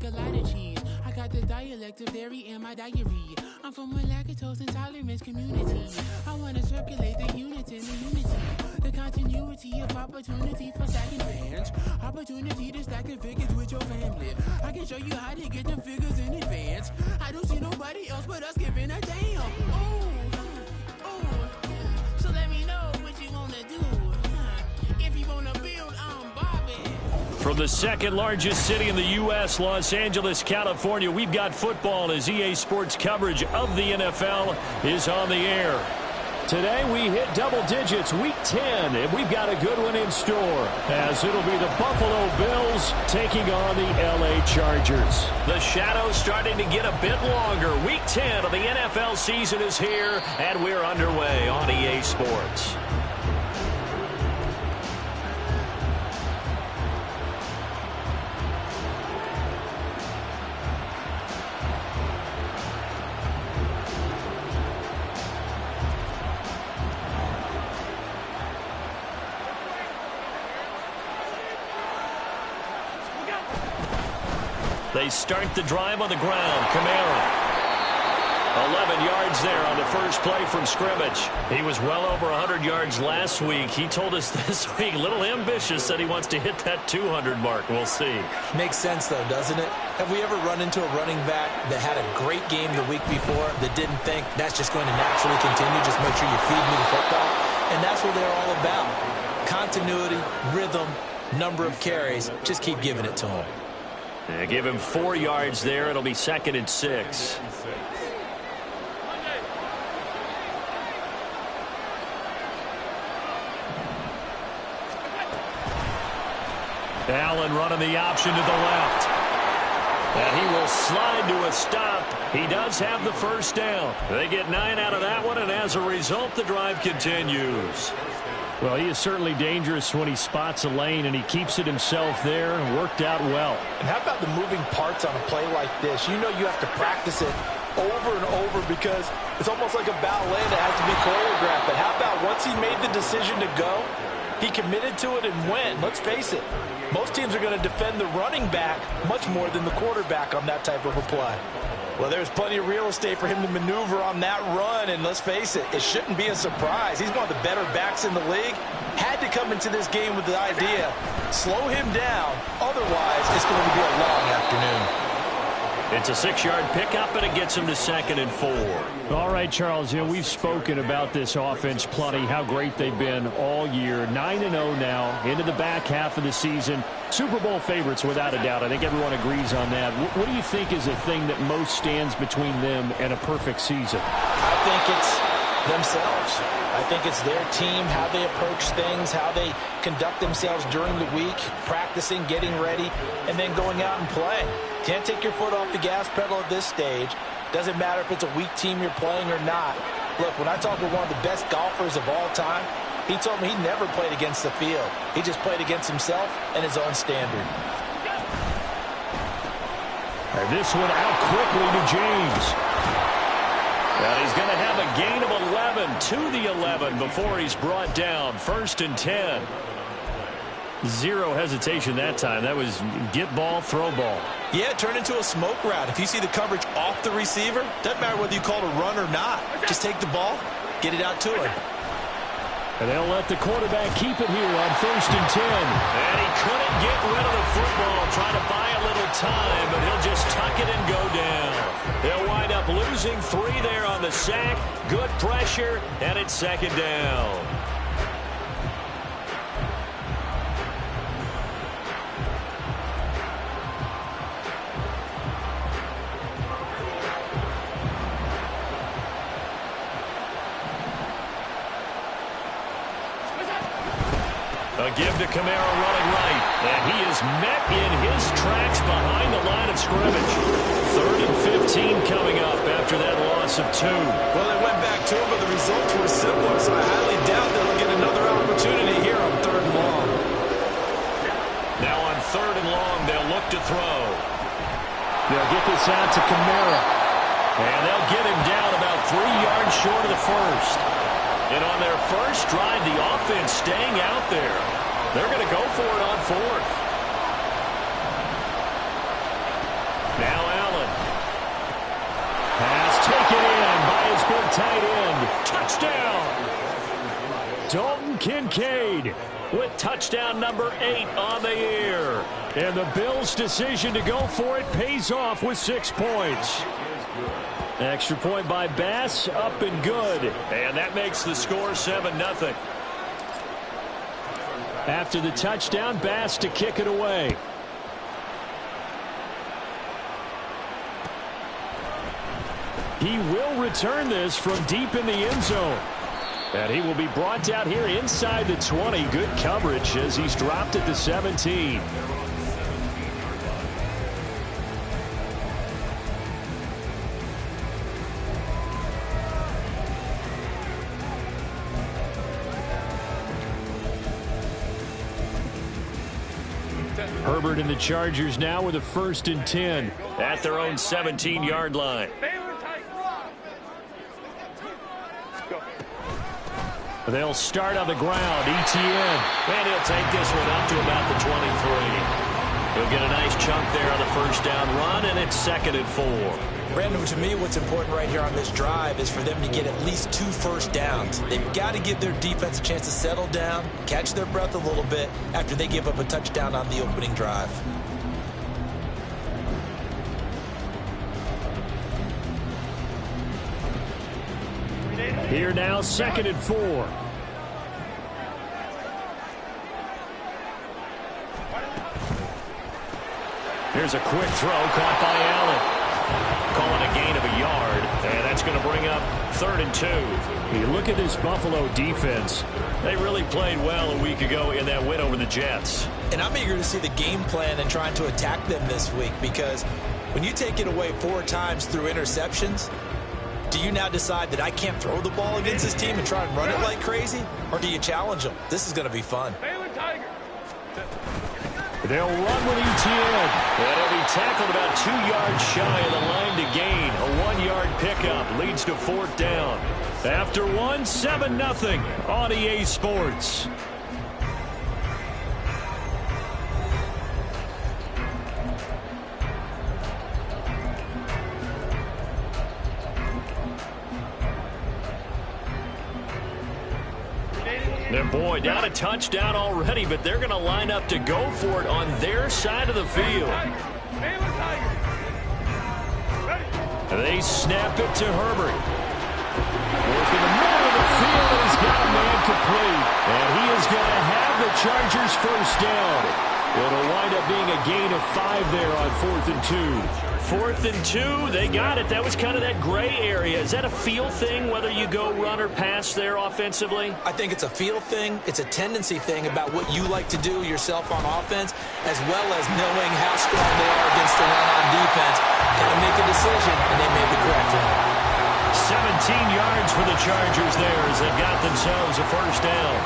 like a lot of cheese. I got the dialect of dairy in my diary. I'm from a lactose intolerance community. I wanna circulate the units in the unity. The continuity of opportunity for stacking bands. Opportunity to stack the figures with your family. I can show you how to get them figures in advance. I don't see nobody else but us giving a damn. So let me know what you wanna do. If you wanna build, I'm Bobby. From the second largest city in the U.S., Los Angeles, California, we've got football as EA Sports coverage of the NFL is on the air. Today we hit double digits, week 10, and we've got a good one in store, as it'll be the Buffalo Bills taking on the L.A. Chargers. The shadow's starting to get a bit longer. Week 10 of the NFL season is here, and we're underway on EA Sports. They start the drive on the ground. Kamara. 11 yards there on the first play from scrimmage. He was well over 100 yards last week. He told us this week, a little ambitious, said he wants to hit that 200 mark. We'll see. Makes sense, though, doesn't it? Have we ever run into a running back that had a great game the week before that didn't think that's just going to naturally continue? Just make sure you feed me the football. And that's what they're all about. Continuity, rhythm, number of carries. Just keep giving it to him. They give him 4 yards there. It'll be 2nd and 6. Allen running the option to the left. And he will slide to a stop. He does have the first down. They get 9 out of that one, and as a result, the drive continues. Well, he is certainly dangerous when he spots a lane, and he keeps it himself there and worked out well. And how about the moving parts on a play like this? You know you have to practice it over and over because it's almost like a ballet that has to be choreographed. But how about once he made the decision to go, he committed to it and went. Let's face it, most teams are going to defend the running back much more than the quarterback on that type of a play. Well, there's plenty of real estate for him to maneuver on that run, and let's face it, it shouldn't be a surprise. He's one of the better backs in the league. Had to come into this game with the idea, slow him down, otherwise it's going to be a long afternoon. It's a 6-yard pickup, and it gets him to 2nd and 4. All right, Charles, you know, we've spoken about this offense plenty, how great they've been all year. 9-0 now, into the back half of the season. Super Bowl favorites, without a doubt. I think everyone agrees on that. What do you think is the thing that most stands between them and a perfect season? I think it's themselves. I think it's their team, how they approach things, how they conduct themselves during the week, practicing, getting ready, and then going out and playing. Can't take your foot off the gas pedal at this stage. Doesn't matter if it's a weak team you're playing or not. Look, when I talk with one of the best golfers of all time, he told me he never played against the field. He just played against himself and his own standard. And this one out quickly to James. And he's going to have a gain of 11 to the 11 before he's brought down. 1st and 10. Zero hesitation that time. That was get ball, throw ball. Yeah, turn into a smoke route. If you see the coverage off the receiver, doesn't matter whether you call it a run or not. Just take the ball, get it out to him. And they'll let the quarterback keep it here on 1st and 10. And he couldn't get rid of the football, trying to buy a little time, but he'll just tuck it and go down. They'll wind up losing 3 there on the sack. Good pressure, and it's 2nd down. A give to Kamara running right. And he is met in his tracks behind the line of scrimmage. 3rd and 15 coming up after that loss of 2. Well, they went back to him, but the results were similar, so I highly doubt they'll get another opportunity here on 3rd and long. Now on 3rd and long, they'll look to throw. They'll get this out to Kamara. And they'll get him down about 3 yards short of the first. And on their first drive, the offense staying out there. They're going to go for it on 4th. Dalton Kincaid with touchdown number 8 on the year. And the Bills' decision to go for it pays off with 6 points. Extra point by Bass, up and good. And that makes the score 7-0. After the touchdown, Bass to kick it away. He will return this from deep in the end zone. And he will be brought down here inside the 20. Good coverage as he's dropped at the 17. Herbert and the Chargers now with a 1st and 10 at their own 17-yard line. They'll start on the ground. Etienne. And he'll take this one up to about the 23. He'll get a nice chunk there on the first down run, and it's 2nd and 4. Brandon, to me, what's important right here on this drive is for them to get at least 2 first downs. They've got to give their defense a chance to settle down, catch their breath a little bit after they give up a touchdown on the opening drive. Here now, 2nd and 4. Here's a quick throw caught by Allen. Calling a gain of a yard, and that's going to bring up 3rd and 2. You look at this Buffalo defense. They really played well a week ago in that win over the Jets. And I'm eager to see the game plan and trying to attack them this week, because when you take it away 4 times through interceptions, do you now decide that I can't throw the ball against this team and try and run it like crazy? Or do you challenge them? This is going to be fun. They'll run with Etienne. And he'll be tackled about 2 yards shy of the line to gain. A 1-yard pickup leads to 4th down. After 1, 7-0 on EA Sports. And boy, down a touchdown already, but they're going to line up to go for it on their side of the field. They snap it to Herbert. Working the middle of the field, and he's got a man complete. And he is going to have the Chargers first down. It'll wind up being a gain of 5 there on 4th and 2. 4th and 2, they got it. That was kind of that gray area. Is that a feel thing, whether you go run or pass there offensively? I think it's a feel thing. It's a tendency thing about what you like to do yourself on offense, as well as knowing how strong they are against the run on defense. Got to make a decision, and they made the correct one. 17 yards for the Chargers there as they've got themselves a first down.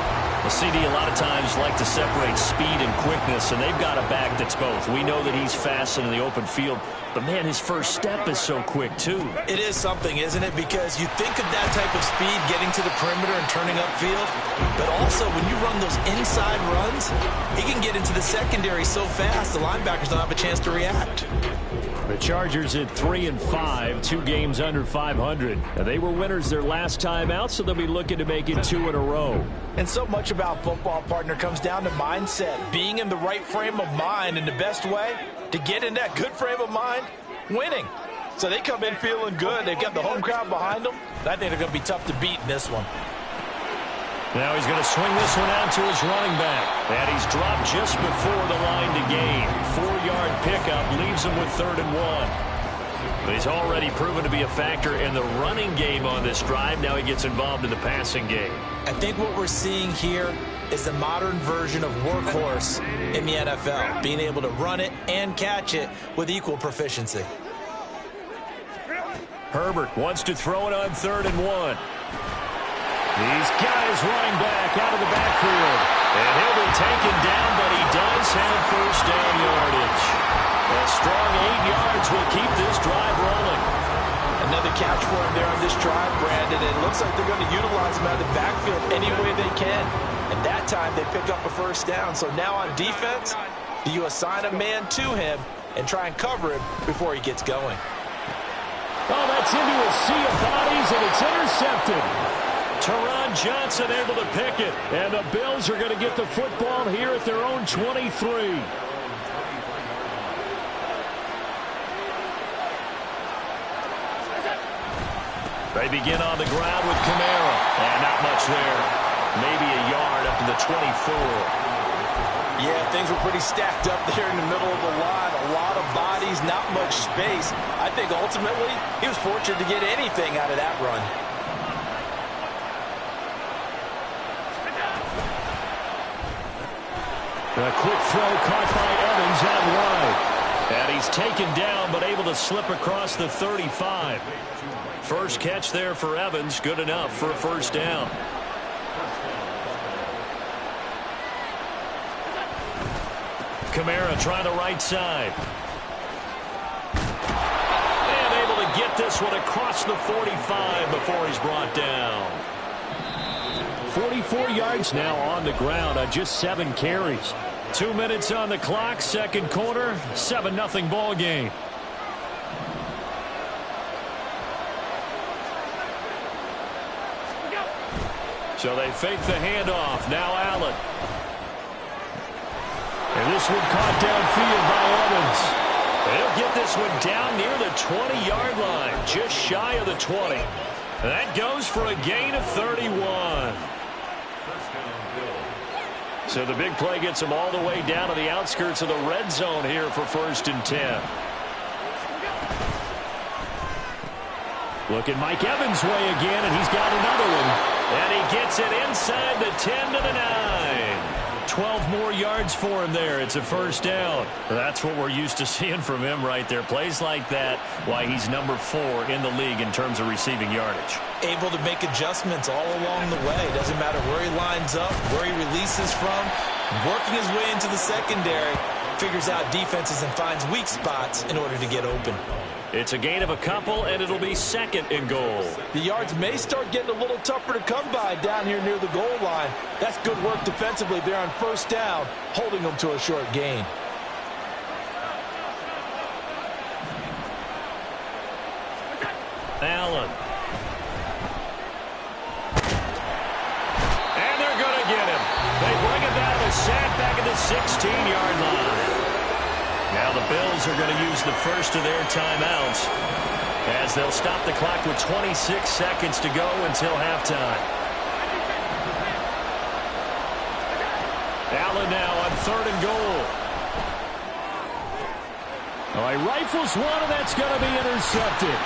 The CD a lot of times like to separate speed and quickness, and they've got a back that's both. We know that he's fast in the open field, but, man, his first step is so quick, too. It is something, isn't it? Because you think of that type of speed getting to the perimeter and turning upfield, but also when you run those inside runs, he can get into the secondary so fast the linebackers don't have a chance to react. The Chargers at 3-5, 2 games under 500. Now, they were winners their last time out, so they'll be looking to make it 2 in a row. And so much about football, partner, comes down to mindset. Being in the right frame of mind, and the best way to get in that good frame of mind, winning. So they come in feeling good. They've got the home crowd behind them. I think they're going to be tough to beat in this one. Now he's going to swing this one out to his running back. And he's dropped just before the line to gain. 4-yard pickup leaves him with 3rd and 1. But he's already proven to be a factor in the running game on this drive. Now he gets involved in the passing game. I think what we're seeing here is the modern version of workhorse in the NFL, being able to run it and catch it with equal proficiency. Herbert wants to throw it on 3rd and 1. He's got his running back out of the backfield. And he'll be taken down, but he does have first down yardage. A strong 8 yards will keep this drive rolling. Another catch for him there on this drive, Brandon. It looks like they're going to utilize him out of the backfield any way they can. And that time they pick up a first down. So now on defense, do you assign a man to him and try and cover him before he gets going? Oh, that's into a sea of bodies, and it's intercepted. Teron Johnson able to pick it. And the Bills are going to get the football here at their own 23. They begin on the ground with Kamara. And not much there. Maybe a yard up to the 24. Yeah, things were pretty stacked up there in the middle of the line. A lot of bodies, not much space. I think ultimately he was fortunate to get anything out of that run. A quick throw caught by Evans out wide. And he's taken down but able to slip across the 35. First catch there for Evans. Good enough for a first down. Kamara trying the right side. And able to get this one across the 45 before he's brought down. 44 yards now on the ground on just 7 carries. 2 minutes on the clock, second quarter, 7-0 ball game. So they fake the handoff. Now Allen. And this one caught downfield by Evans. They'll get this one down near the 20-yard line, just shy of the 20. That goes for a gain of 31. So the big play gets them all the way down to the outskirts of the red zone here for 1st and 10. Look at Mike Evans' way again, and he's got another one. And he gets it inside the 10 to the 9. 12 more yards for him there. It's a first down. That's what we're used to seeing from him right there. Plays like that, why he's number 4 in the league in terms of receiving yardage. Able to make adjustments all along the way. Doesn't matter where he lines up, where he releases from. Working his way into the secondary. Figures out defenses and finds weak spots in order to get open. It's a gain of a couple, and it'll be 2nd and goal. The yards may start getting a little tougher to come by down here near the goal line. That's good work defensively there on first down, holding them to a short gain. Allen. And they're going to get him. They bring him down to sack back at the 16-yard line. Now the Bills are going to use the first of their timeouts as they'll stop the clock with 26 seconds to go until halftime. Allen now on 3rd and goal. All right, rifles one, and that's going to be intercepted.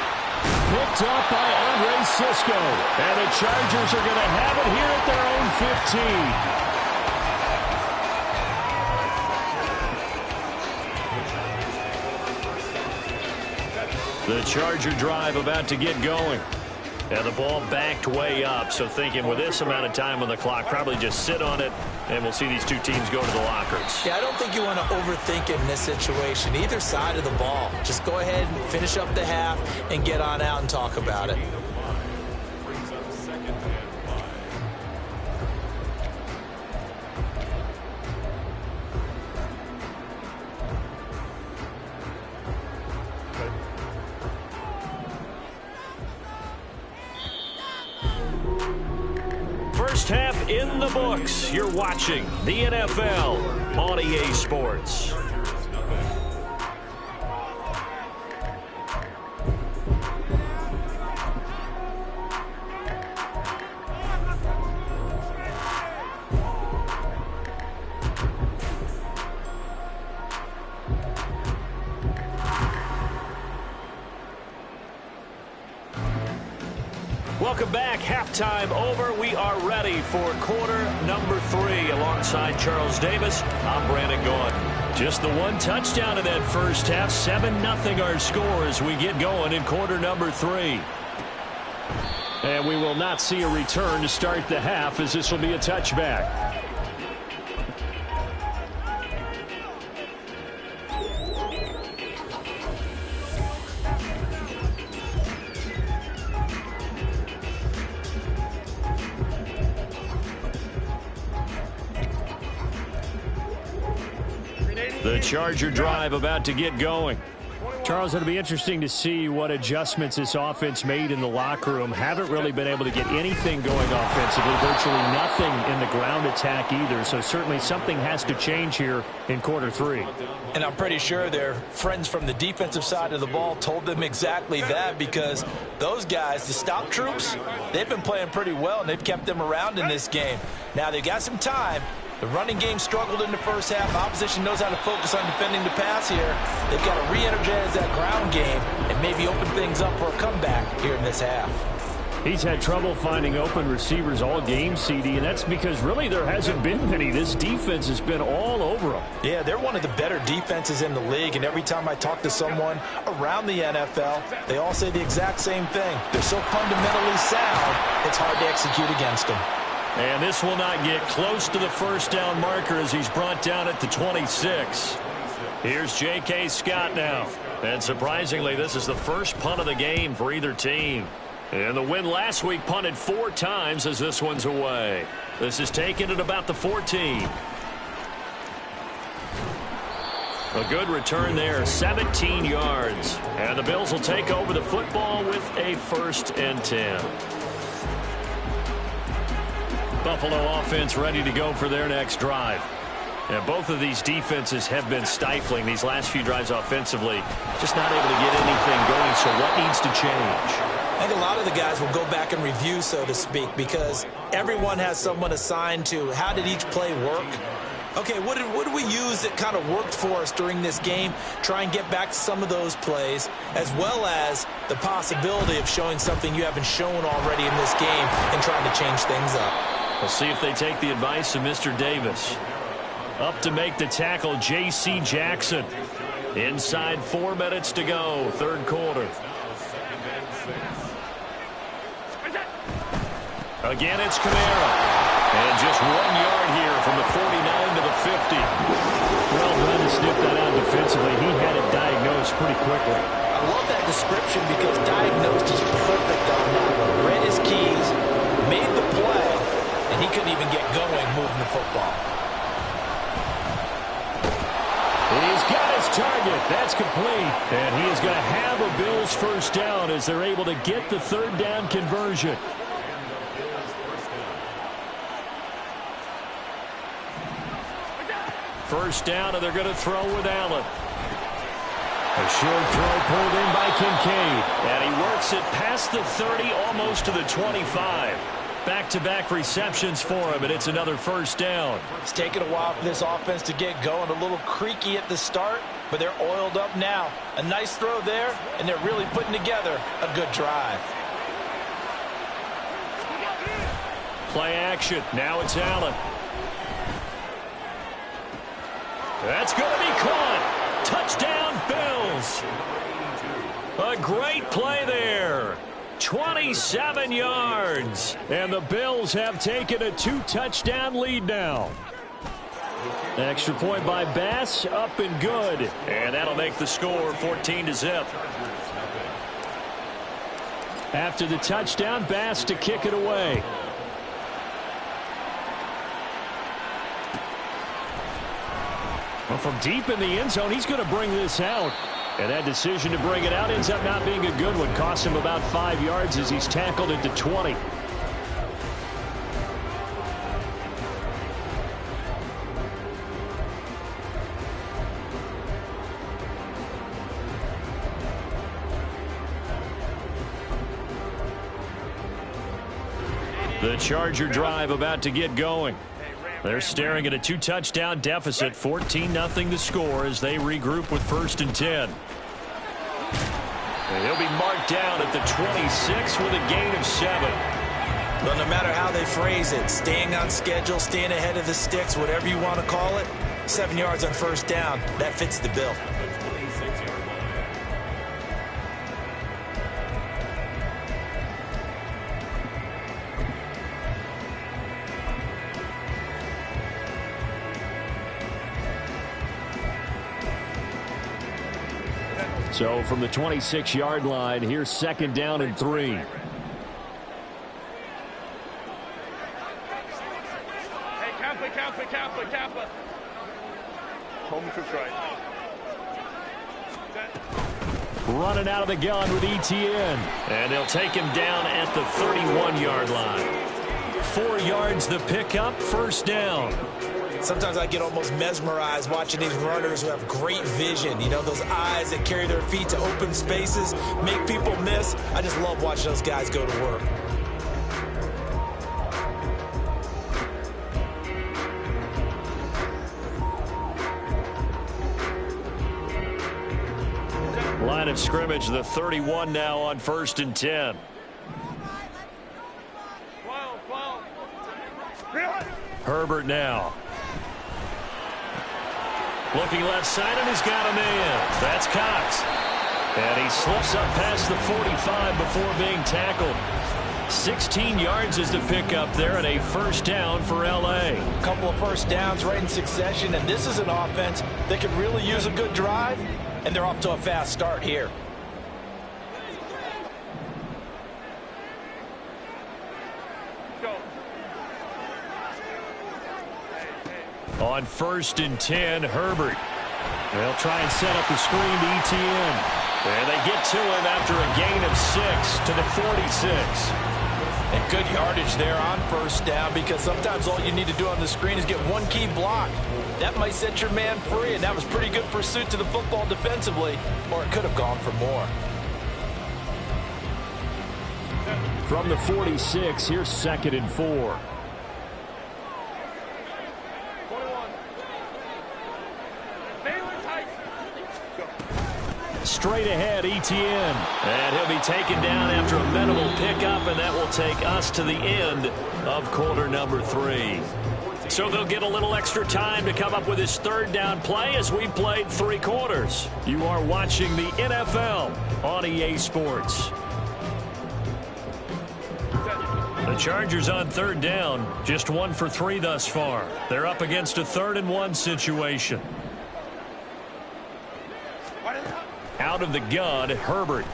Picked up by Andre Cisco. And the Chargers are going to have it here at their own 15. The Charger drive about to get going. And the ball backed way up, so thinking with this amount of time on the clock, probably just sit on it, and we'll see these two teams go to the lockers. Yeah, I don't think you want to overthink it in this situation. Either side of the ball. Just go ahead and finish up the half and get on out and talk about it. First half in the books. You're watching the NFL on EA Sports. Welcome back. Halftime over. We are ready for quarter number 3. Alongside Charles Davis, I'm Brandon Gaudin. Just the one touchdown in that first half. 7-0 our score as we get going in quarter number 3. And we will not see a return to start the half, as this will be a touchback. The Charger drive about to get going. Charles, it'll be interesting to see what adjustments this offense made in the locker room. Haven't really been able to get anything going offensively, virtually nothing in the ground attack either. So certainly something has to change here in quarter three. And I'm pretty sure their friends from the defensive side of the ball told them exactly that, because those guys, the stop troops, they've been playing pretty well, and they've kept them around in this game. Now they've got some time. The running game struggled in the first half. Opposition knows how to focus on defending the pass here. They've got to re-energize that ground game and maybe open things up for a comeback here in this half. He's had trouble finding open receivers all game, CD, and that's because really there hasn't been many. This defense has been all over them. Yeah, they're one of the better defenses in the league, and every time I talk to someone around the NFL, they all say the exact same thing. They're so fundamentally sound, it's hard to execute against them. And this will not get close to the first down marker as he's brought down at the 26. Here's J.K. Scott now. And surprisingly, this is the first punt of the game for either team. And the win last week punted 4 times as this one's away. This is taken at about the 14. A good return there, 17 yards. And the Bills will take over the football with a 1st and 10. Buffalo offense ready to go for their next drive. And both of these defenses have been stifling these last few drives offensively. Just not able to get anything going, so what needs to change? I think a lot of the guys will go back and review, so to speak, because everyone has someone assigned to how did each play work. Okay, what did we use that kind of worked for us during this game? Try and get back to some of those plays, as well as the possibility of showing something you haven't shown already in this game and trying to change things up. We'll see if they take the advice of Mr. Davis. Up to make the tackle, J.C. Jackson. Inside 4 minutes to go, 3rd quarter. Again, it's Kamara. And just 1 yard here from the 49 to the 50. Well done to sniff that out defensively. He had it diagnosed pretty quickly. I love that description because diagnosed is perfect on that one. Read his keys, made the play, and he couldn't even get going moving the football. He's got his target. That's complete. And he is going to have a Bills 1st down as they're able to get the 3rd down conversion. First down, and they're going to throw with Allen. A short throw pulled in by Kincaid. And he works it past the 30, almost to the 25. Back-to-back receptions for him, and it's another 1st down. It's taken a while for this offense to get going. A little creaky at the start, but they're oiled up now. A nice throw there, and they're really putting together a good drive. Play action. Now it's Allen. That's going to be caught. Touchdown, Bills. A great play there. 27 yards. And the Bills have taken a 2-touchdown lead now. Extra point by Bass, up and good. And that'll make the score 14-0. After the touchdown, Bass to kick it away. Well, from deep in the end zone, he's going to bring this out. And that decision to bring it out ends up not being a good one. Costs him about 5 yards as he's tackled at the 20. The Charger drive about to get going. They're staring at a 2-touchdown deficit, 14-0 to score as they regroup with 1st and 10. And he'll be marked down at the 26 with a gain of 7. Well, no matter how they phrase it, staying on schedule, staying ahead of the sticks, whatever you want to call it, 7 yards on 1st down, that fits the bill. So from the 26-yard line, here's 2nd down and 3. Hey, Kappa. Home to try. running out of the gun with Etienne. And they'll take him down at the 31-yard line. 4 yards the pickup, first down. Sometimes I get almost mesmerized watching these runners who have great vision. You know, those eyes that carry their feet to open spaces, make people miss. I just love watching those guys go to work. Line of scrimmage, the 31 now on 1st and 10. Herbert now. Looking left side, and he's got a man. That's Cox. And he slips up past the 45 before being tackled. 16 yards is the pickup there, and a first down for L.A. A couple of first downs right in succession, and this is an offense that could really use a good drive, and they're off to a fast start here. On 1st and 10, Herbert. They'll try and set up the screen to Etienne. And they get to him after a gain of 6 to the 46. And good yardage there on first down, because sometimes all you need to do on the screen is get one key block. That might set your man free, and that was pretty good pursuit to the football defensively, or it could have gone for more. From the 46, here's 2nd and 4. Straight ahead, Etienne. And he'll be taken down after a minimal pickup, and that will take us to the end of quarter number 3. So they'll get a little extra time to come up with his 3rd down play as we've played 3 quarters. You are watching the NFL on EA Sports. The Chargers on 3rd down, just 1 for 3 thus far. They're up against a 3rd and 1 situation. Out of the gun, Herbert.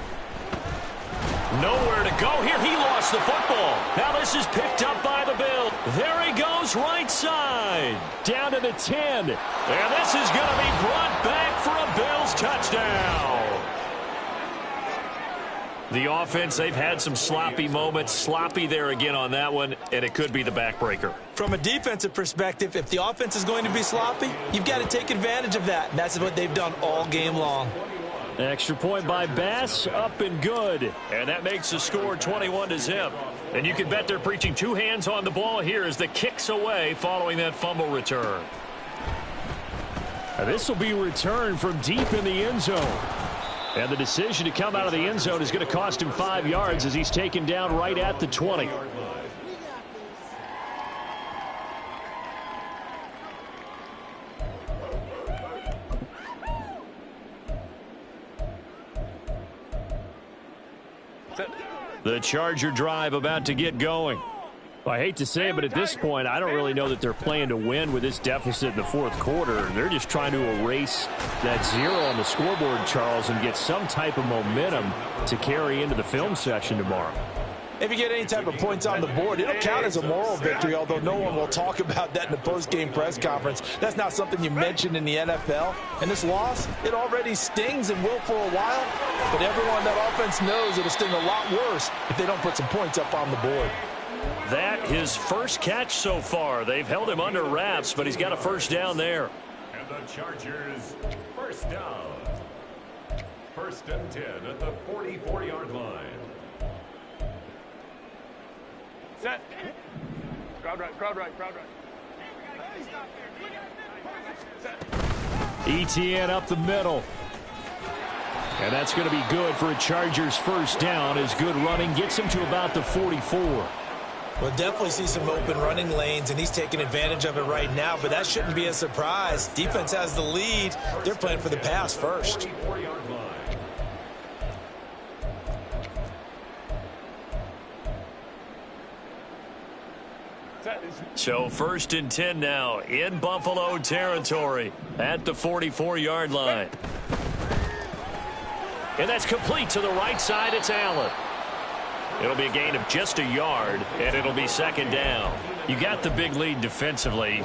Nowhere to go here. He lost the football. Now this is picked up by the Bills. There he goes, right side. Down to the 10. And this is going to be brought back for a Bills touchdown. The offense, they've had some sloppy moments. Sloppy there again on that one, and it could be the backbreaker. From a defensive perspective, if the offense is going to be sloppy, you've got to take advantage of that. And that's what they've done all game long. Extra point by Bass, up and good. And that makes the score 21-0. And you can bet they're preaching 2 hands on the ball here as the kick's away following that fumble return. This will be returned from deep in the end zone. And the decision to come out of the end zone is going to cost him 5 yards as he's taken down right at the 20. The Charger drive about to get going. Well, I hate to say it, but at this point, I don't really know that they're playing to win with this deficit in the 4th quarter. They're just trying to erase that 0 on the scoreboard, Charles, and get some type of momentum to carry into the film session tomorrow. If you get any type of points on the board, it'll count as a moral victory, although no one will talk about that in the post-game press conference. That's not something you mention in the NFL. And this loss, it already stings and will for a while, but everyone on that offense knows it'll sting a lot worse if they don't put some points up on the board. That his first catch so far. They've held him under wraps, but he's got a first down there. And the Chargers, first down. 1st and 10 at the 44-yard line. Set. Crowd right, crowd right, crowd right. Etienne up the middle. And that's going to be good for a Chargers first down as good running gets him to about the 44. We'll definitely see some open running lanes, and he's taking advantage of it right now, but that shouldn't be a surprise. Defense has the lead. They're playing for the pass first. So 1st and 10 now in Buffalo territory at the 44-yard line. And that's complete to the right side. It's Allen. It'll be a gain of just a yard, and it'll be second down. You got the big lead defensively,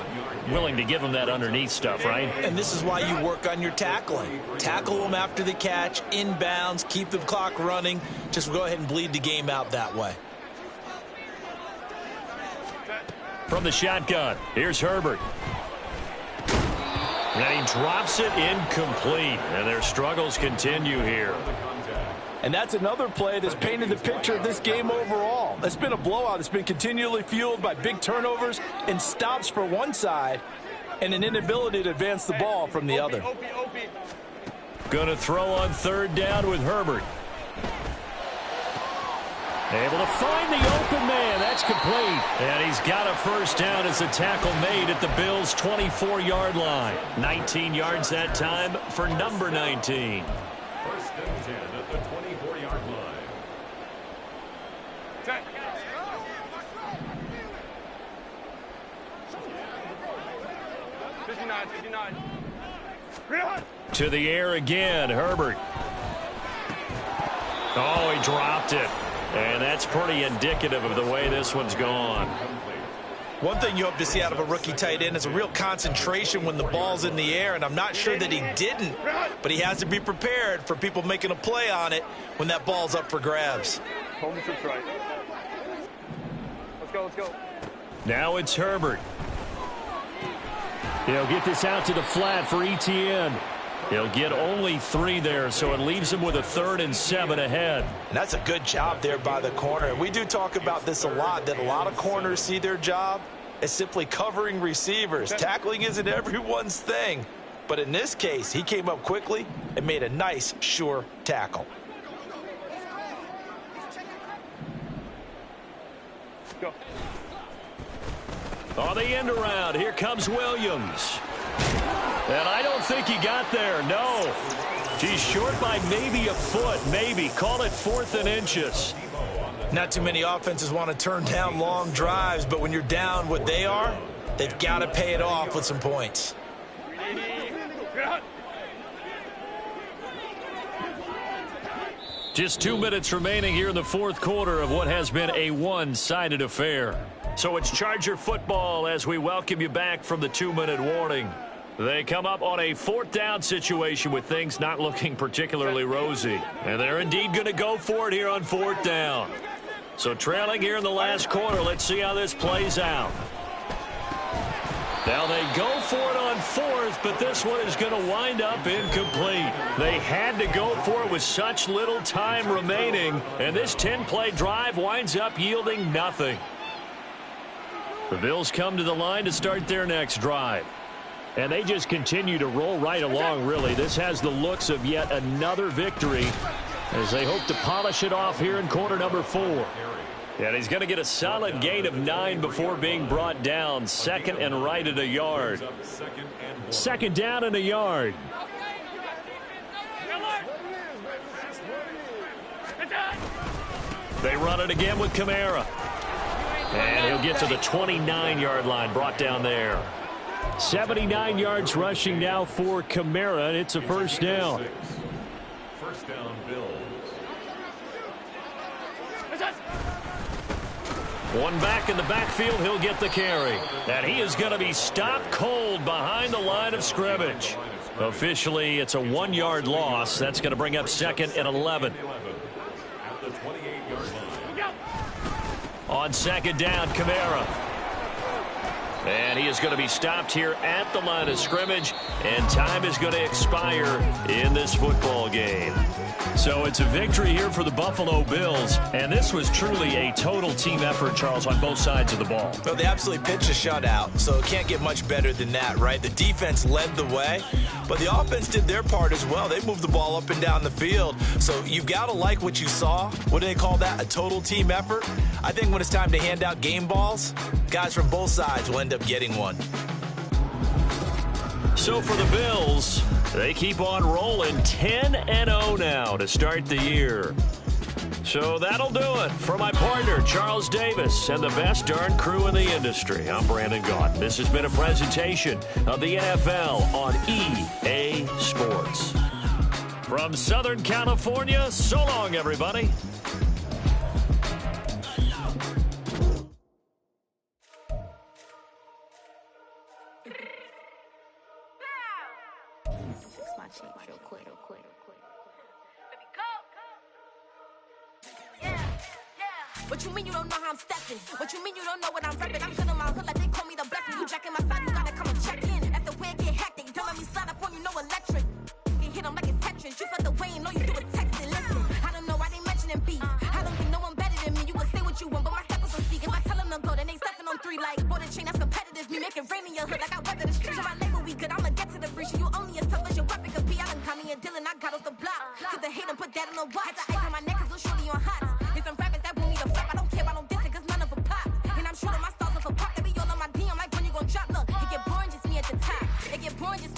willing to give them that underneath stuff, right? And this is why you work on your tackling. Tackle them after the catch, inbounds, keep the clock running. Just go ahead and bleed the game out that way. From the shotgun, here's Herbert. And he drops it incomplete. And their struggles continue here. And that's another play that's painted the picture of this game overall. It's been a blowout. It's been continually fueled by big turnovers and stops for one side and an inability to advance the ball from the other. Going to throw on third down with Herbert. Able to find the open man. That's complete. And he's got a first down as a tackle made at the Bills' 24-yard line. 19 yards that time for number 19. First and 10 at the 24-yard line. 59. To the air again, Herbert. Oh, he dropped it. And that's pretty indicative of the way this one's gone. One thing you hope to see out of a rookie tight end is a real concentration when the ball's in the air, and I'm not sure that he didn't, but he has to be prepared for people making a play on it when that ball's up for grabs. Hold the trips right. Let's go. Now it's Herbert. He'll get this out to the flat for Etienne. He'll get only 3 there, so it leaves him with a 3rd and 7 ahead. And that's a good job there by the corner. We do talk about this a lot, that a lot of corners see their job as simply covering receivers. Tackling isn't everyone's thing. But in this case, he came up quickly and made a nice, sure tackle. Go. On the end around, here comes Williams. And I don't think he got there, no. He's short by maybe a foot, maybe. Call it 4th and inches. Not too many offenses want to turn down long drives, but when you're down what they are, they've got to pay it off with some points. Just 2 minutes remaining here in the 4th quarter of what has been a one-sided affair. So it's Charger football as we welcome you back from the 2-minute warning. They come up on a 4th down situation with things not looking particularly rosy. And they're indeed going to go for it here on 4th down. So trailing here in the last quarter, let's see how this plays out. Now they go for it on 4th, but this one is going to wind up incomplete. They had to go for it with such little time remaining, and this 10-play drive winds up yielding nothing. The Bills come to the line to start their next drive. And they just continue to roll right along, really. This has the looks of yet another victory as they hope to polish it off here in quarter number 4. And he's going to get a solid gain of 9 before being brought down. 2nd and right at a yard. 2nd down and a yard. They run it again with Kamara. And he'll get to the 29-yard line, brought down there. 79 yards rushing now for Kamara, and it's a first down. First down, Bills. One back in the backfield, he'll get the carry. And he is going to be stopped cold behind the line of scrimmage. Officially, it's a 1-yard loss. That's going to bring up 2nd and 11. At the 28-yard line. On 2nd down, Kamara. And he is going to be stopped here at the line of scrimmage, and time is going to expire in this football game. So it's a victory here for the Buffalo Bills, and this was truly a total team effort, Charles, on both sides of the ball. Well, they absolutely pitched a shutout, so it can't get much better than that, right? The defense led the way, but the offense did their part as well. They moved the ball up and down the field, so you've got to like what you saw. What do they call that, a total team effort? I think when it's time to hand out game balls, guys from both sides will end up getting one. So for the Bills, they keep on rolling 10-0 now to start the year. So that'll do it. For my partner, Charles Davis, and the best darn crew in the industry, I'm Brandon Gaudin. This has been a presentation of the NFL on EA Sports. From Southern California, so long, everybody. watch it real quick. What you mean you don't know how I'm stepping? What you mean you don't know what I'm repping? I'm good on my hood like they call me the blessing. You jacking my side, you gotta come and check in. After where it get hectic, don't let me slide up on you, no electric. You hit them like it's Tetris. You felt the way and all you do is texting. Listen, I don't know why they mentioning beef. I don't think no one better than me. You can say what you want, but my step is on speak. If I tell them to go, then they stepping on 3 like border chain, that's competitive. Me making rain in your hood like I weather the street. So my label we good, I'ma get to the breach. You only as tough as your weapon could be. I done caught me a Dylan, I got off the block. To the hate and put that on the watch. I ice on my